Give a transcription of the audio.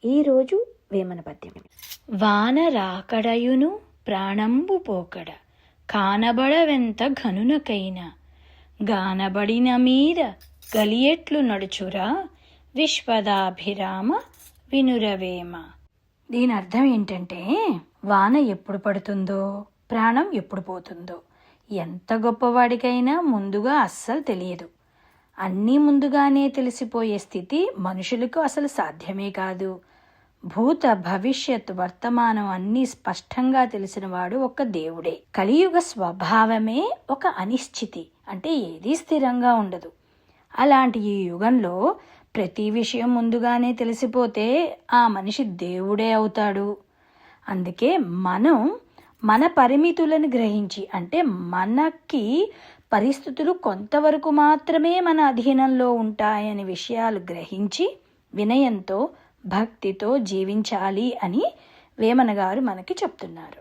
ఈరోజు వేమన పద్యం. వాన రాకడయును ప్రాణంబు పోకడ, కానబడవెంత ఘనునకైన, గానబడిన మీద గలియెట్లు నడుచురా, విశ్వదాభిరామ వినురవేమ. దీని అర్థం ఏంటంటే, వాన ఎప్పుడు పడుతుందో, ప్రాణం ఎప్పుడు పోతుందో ఎంత గొప్పవాడికైనా ముందుగా అస్సలు తెలియదు. అన్నీ ముందుగానే తెలిసిపోయే స్థితి మనుషులకు అసలు సాధ్యమే కాదు. భూత భవిష్యత్ వర్తమానం అన్నీ స్పష్టంగా తెలిసినవాడు ఒక్క దేవుడే. కలియుగ స్వభావమే ఒక అనిశ్చితి, అంటే ఏదీ స్థిరంగా ఉండదు. అలాంటి ఈ యుగంలో ప్రతి విషయం ముందుగానే తెలిసిపోతే ఆ మనిషి దేవుడే అవుతాడు. అందుకే మనం మన పరిమితులను గ్రహించి, అంటే మనకి పరిస్థితులు కొంతవరకు మాత్రమే మన అధీనంలో ఉంటాయని విషయాలు గ్రహించి వినయంతో భక్తితో జీవించాలి అని వేమన గారు మనకి చెప్తున్నారు.